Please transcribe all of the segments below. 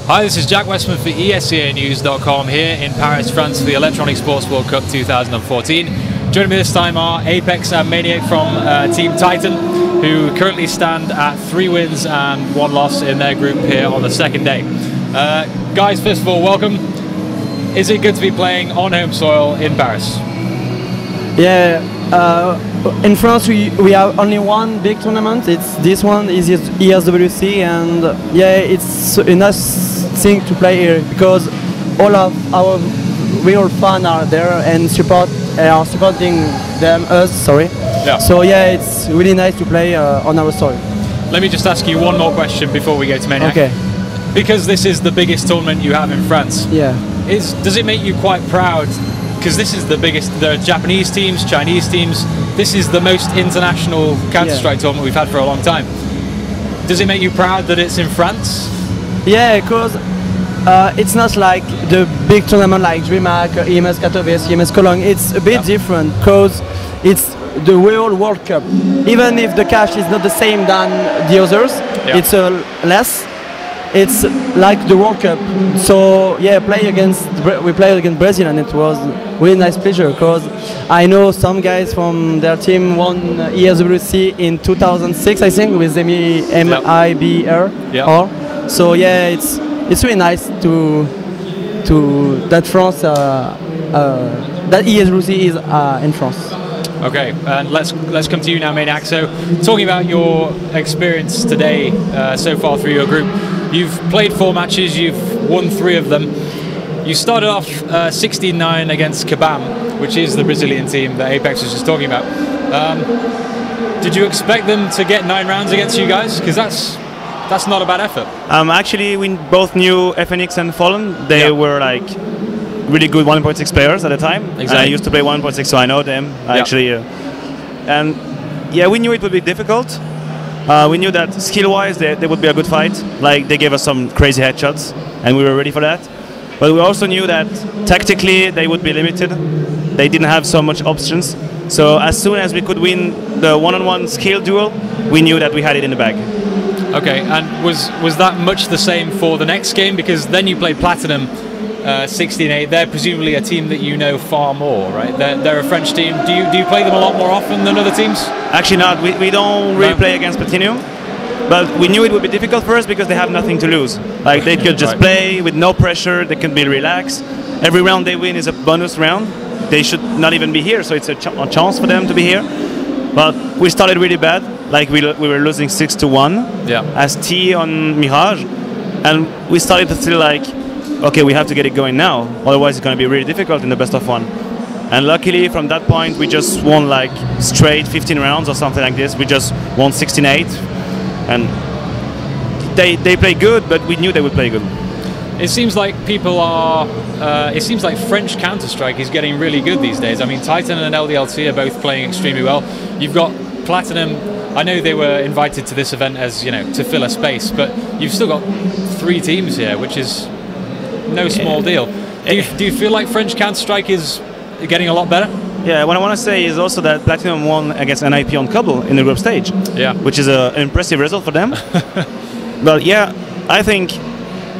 Hi, this is Jack Westman for ESWC here in Paris, France for the Electronic Sports World Cup 2014. Joining me this time are apEX and Maniac from Team Titan, who currently stand at 3 wins and 1 loss in their group here on the second day. Guys, first of all, welcome. Is it good to be playing on home soil in Paris? Yeah, in France we have only one big tournament. This one is ESWC, and yeah, it's a nice thing to play here because all of our real fans are there and are supporting us. Sorry. Yeah. So yeah, it's really nice to play on our soil. Let me just ask you one more question before we go to Maniac. Okay. Because this is the biggest tournament you have in France. Yeah. Does it make you quite proud? Because this is the biggest, there are Japanese teams, Chinese teams, this is the most international Counter-Strike tournament we've had for a long time. Does it make you proud that it's in France? Yeah, because it's not like the big tournament like DreamHack, EMS Katowice, EMS Cologne. It's a bit different because it's the real World Cup. Even if the cash is not the same than the others, it's less. It's like the World Cup. So yeah, we played against Brazil, and it was really nice pleasure because I know some guys from their team won ESWC in 2006, I think, with MIBR. Yeah. So yeah, it's really nice to that France that ESWC is in France. Okay, and let's come to you now, Maniac. So, talking about your experience today so far through your group, you've played 4 matches, you've won 3 of them. You started off 16-9 against Kabam, which is the Brazilian team that apEX was just talking about. Did you expect them to get 9 rounds against you guys? Because that's not a bad effort. Actually, we both knew FNX and Fallen. They were like really good 1.6 players at the time. Exactly. I used to play 1.6, so I know them actually. And yeah, we knew it would be difficult. We knew that skill-wise they would be a good fight. Like, they gave us some crazy headshots, and we were ready for that. But we also knew that tactically they would be limited. They didn't have so much options. So as soon as we could win the one-on-one skill duel, we knew that we had it in the bag. Okay, and was that much the same for the next game? Because then you played Platinum 16-8. They're presumably a team that you know far more, right? They're a French team. Do you play them a lot more often than other teams? Actually not. We don't really play against Platinum, but we knew it would be difficult for us because they have nothing to lose. Like, they could just play with no pressure. They can be relaxed. Every round they win is a bonus round. They should not even be here, so it's a chance for them to be here. But we started really bad. Like, we were losing 6-1 as T on Mirage, and we started to feel like, okay, we have to get it going now, otherwise it's going to be really difficult in the best of 1. And luckily from that point we just won like straight 15 rounds or something like this. We just won 16-8, and they play good, but we knew they would play good. It seems like it seems like French Counter-Strike is getting really good these days. I mean, Titan and LDLT are both playing extremely well. You've got Platinum. I know they were invited to this event as, to fill a space, but you've still got 3 teams here, which is no small deal. Do you feel like French Counter-Strike is getting a lot better? Yeah, what I want to say is also that Platinum won against NIP on Cobble in the group stage, which is an impressive result for them. But yeah, I think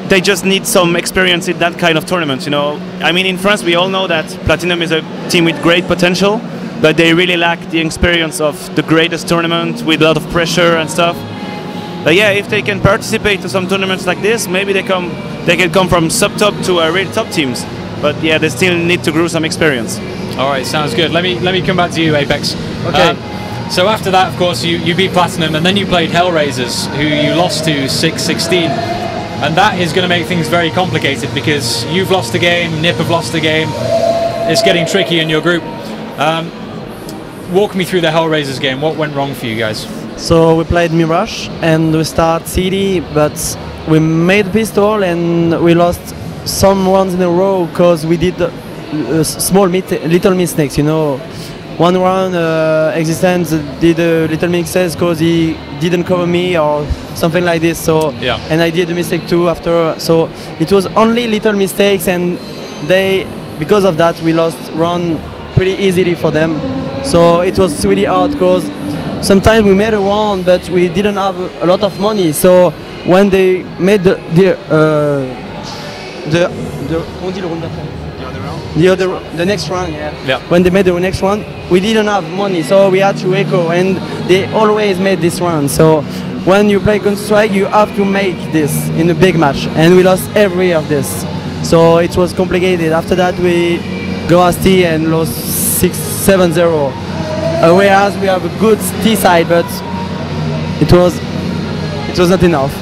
they just need some experience in that kind of tournament, I mean, in France we all know that Platinum is a team with great potential, but they really lack the experience of the greatest tournament with a lot of pressure and stuff. But yeah, if they can participate to some tournaments like this, maybe they can come from sub-top to really top teams. But yeah, they still need to grow some experience. All right, sounds good. Let me come back to you, apEX. Okay. So after that, of course, you beat Platinum, and then you played Hellraisers, who you lost to 6-16. And that is going to make things very complicated because you've lost a game, NIP have lost a game. It's getting tricky in your group. Walk me through the Hellraisers game. What went wrong for you guys? So we played Mirage and we start CD, but we made pistol and we lost some rounds in a row because we did little mistakes. One round Existence did a little mistakes because he didn't cover me or something like this. So and I did a mistake too after. So it was only little mistakes, and because of that we lost round pretty easily for them. So it was really hard because sometimes we made a round, but we didn't have a lot of money. So when they made the next round, when they made the next one, we didn't have money, so we had to echo, and they always made this round. So when you play Counter-Strike, you have to make this in a big match, and we lost every of this. So it was complicated. After that, we go as T and lost 6-7-0. Whereas we have a good T side, but it was not enough.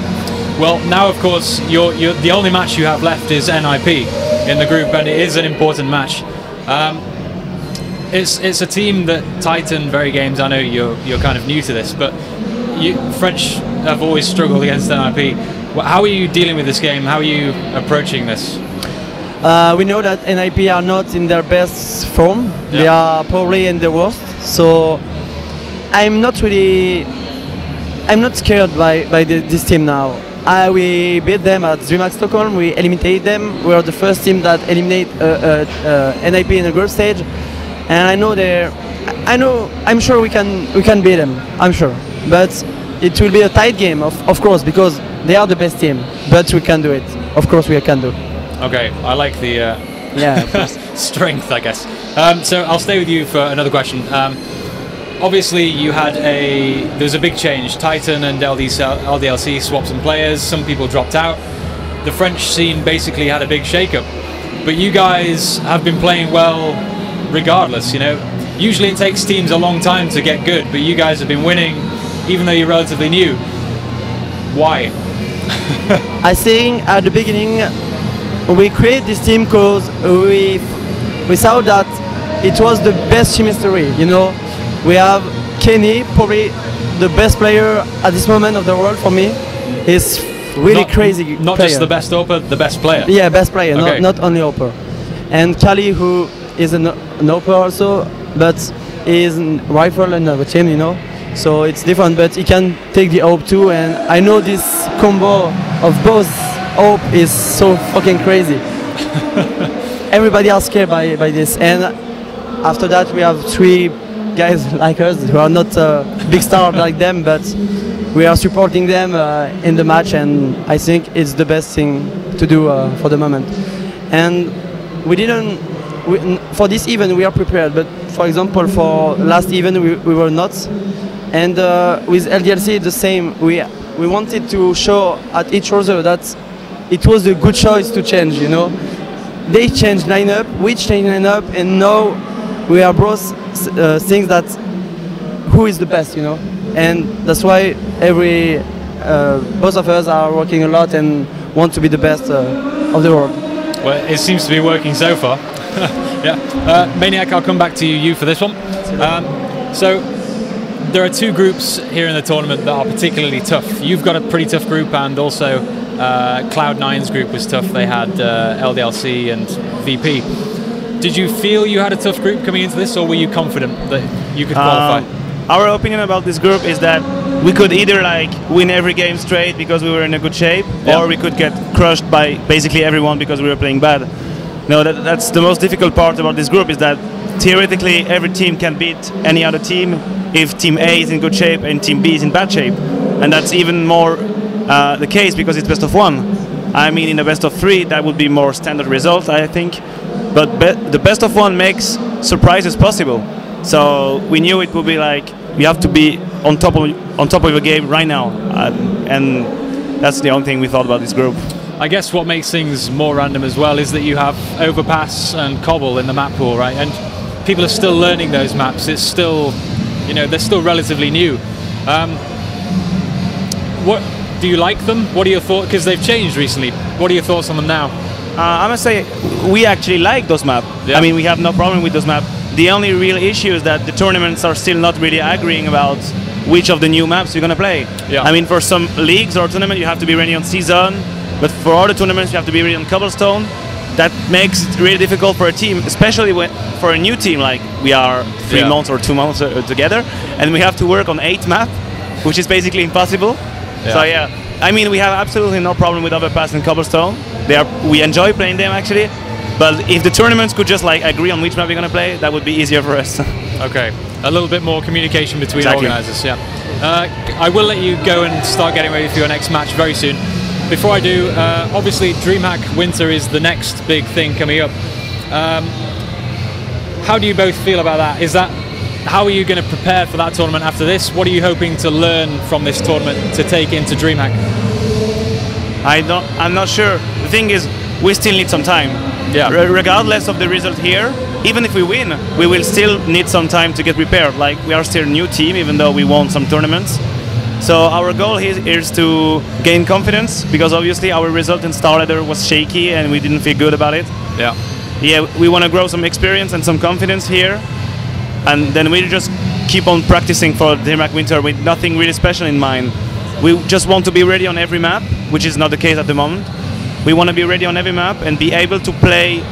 Well, now of course, the only match you have left is NIP in the group, and it is an important match. It's a team that Titan, Very Games. I know you're kind of new to this, but French have always struggled against NIP. How are you dealing with this game? How are you approaching this? We know that NIP are not in their best form. They are probably in the worst. So I'm not scared by this team now. We beat them at DreamHack Stockholm. We eliminated them. We are the first team that eliminate NIP in the group stage, and I'm sure we can beat them. I'm sure, but it will be a tight game, of course, because they are the best team. But we can do it. Of course, we can do. Okay, I like the strength, I guess. So I'll stay with you for another question. Obviously, there's a big change. Titan and LDLC swapped some players. Some people dropped out. The French scene basically had a big shake-up. But you guys have been playing well, regardless. Usually it takes teams a long time to get good, but you guys have been winning, even though you're relatively new. Why? I think at the beginning we created this team because we saw that it was the best team history. We have Kenny, probably the best player at this moment of the world for me. He's really crazy. Not player. Just the best AWPer, the best player. Yeah, best player, okay. not only AWPer. And Kali, who is an AWPer also, but is a rifle and a team, So it's different, but he can take the AWP too. And I know this combo of both AWP is so fucking crazy. Everybody are scared by this. And after that, we have 3 guys like us who are not big stars like them, but we are supporting them in the match, and I think it's the best thing to do for the moment. And for this event we are prepared, but for example for last event we were not. And with LDLC the same. We wanted to show at each other that it was a good choice to change. They changed lineup, we changed lineup, and now we are both things that who is the best, and that's why both of us are working a lot and want to be the best of the world. Well, it seems to be working so far. Maniac, I'll come back to you for this one. So there are 2 groups here in the tournament that are particularly tough. You've got a pretty tough group, and also Cloud9's group was tough. They had LDLC and VP. Did you feel you had a tough group coming into this, or were you confident that you could qualify? Our opinion about this group is that we could either win every game straight because we were in a good shape, or we could get crushed by basically everyone because we were playing bad. No, that's the most difficult part about this group, is that theoretically every team can beat any other team if Team A is in good shape and Team B is in bad shape. And that's even more the case because it's best of 1. I mean, in a best of 3 that would be more standard result, I think. But the best of 1 makes surprises possible. So we knew it would be you have to be on top of your game right now, and that's the only thing we thought about this group. I guess what makes things more random as well is that you have Overpass and Cobble in the map pool, right? And people are still learning those maps. It's still, they're still relatively new. What do you like them? What are your thoughts? Because they've changed recently. What are your thoughts on them now? I must say, we actually like those maps. Yeah. I mean, we have no problem with those maps. The only real issue is that the tournaments are still not really agreeing about which of the new maps you're going to play. Yeah. I mean, for some leagues or tournament, you have to be ready on Season, but for other tournaments, you have to be ready on Cobblestone. That makes it really difficult for a team, especially for a new team, like we are 3 months or 2 months together, and we have to work on 8 maps, which is basically impossible. Yeah. So yeah, I mean, we have absolutely no problem with Overpass and Cobblestone. We enjoy playing them actually, but if the tournaments could just agree on which map we're gonna play, that would be easier for us. Okay, a little bit more communication between organizers. Yeah. I will let you go and start getting ready for your next match very soon. Before I do, obviously DreamHack Winter is the next big thing coming up. How do you both feel about that? How are you going to prepare for that tournament after this? What are you hoping to learn from this tournament to take into DreamHack? I'm not sure. The thing is, we still need some time. Yeah. Regardless of the result here, even if we win, we will still need some time to get prepared. Like, we are still a new team, even though we won some tournaments. So our goal is to gain confidence, because obviously our result in Star Leader was shaky and we didn't feel good about it. Yeah. Yeah, we want to grow some experience and some confidence here, and then we just keep on practicing for DreamHack Winter with nothing really special in mind. We just want to be ready on every map, which is not the case at the moment. We want to be ready on every map and be able to play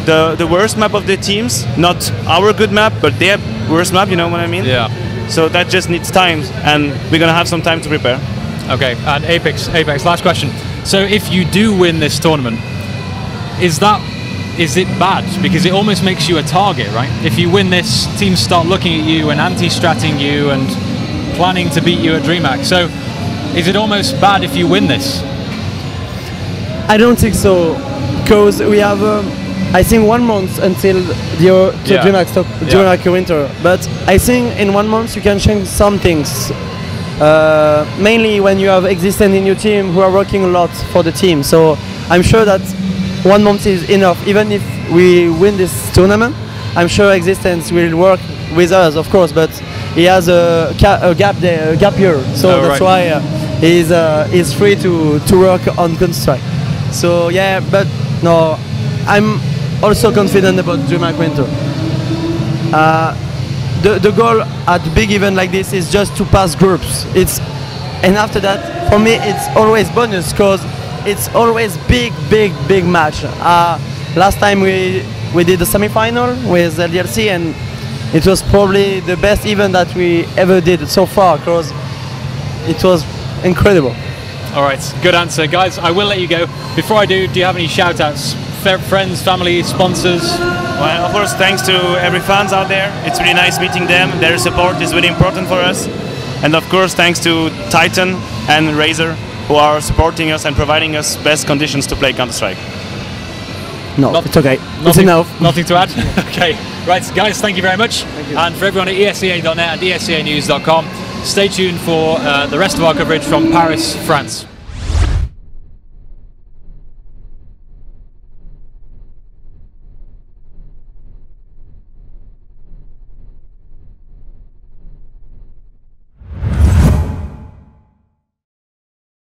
the worst map of the teams, not our good map, but their worst map, you know what I mean? Yeah. So that just needs time, and we're going to have some time to prepare. Okay, and apEX, last question. So if you do win this tournament, is it bad? Because it almost makes you a target, right? If you win this, teams start looking at you and anti-stratting you and planning to beat you at DreamHack. So is it almost bad if you win this? I don't think so, because we have, I think, 1 month until the DreamHack Winter. But I think in 1 month you can change some things. Mainly when you have existence in your team who are working a lot for the team. So I'm sure that 1 month is enough. Even if we win this tournament, I'm sure existence will work with us, of course. But he has a gap year, so that's why he's free to work on Counter-Strike. So yeah, but no, I'm also confident about DreamHack Winter. The goal at a big event like this is just to pass groups. And after that, for me, it's always bonus, because it's always big match. Last time we did the semi-final with LDLC, and it was probably the best event that we ever did so far, because it was incredible. All right, good answer. Guys, I will let you go. Before I do you have any shout-outs? Friends, family, sponsors? Well, of course, thanks to every fans out there. It's really nice meeting them. Their support is really important for us. And of course, thanks to Titan and Razer, who are supporting us and providing us best conditions to play Counter-Strike. No, it's okay. It's enough. Nothing to add? Okay. Right, guys, thank you very much. And for everyone at ESCA.net and ESCAnews.com, stay tuned for the rest of our coverage from Paris, France.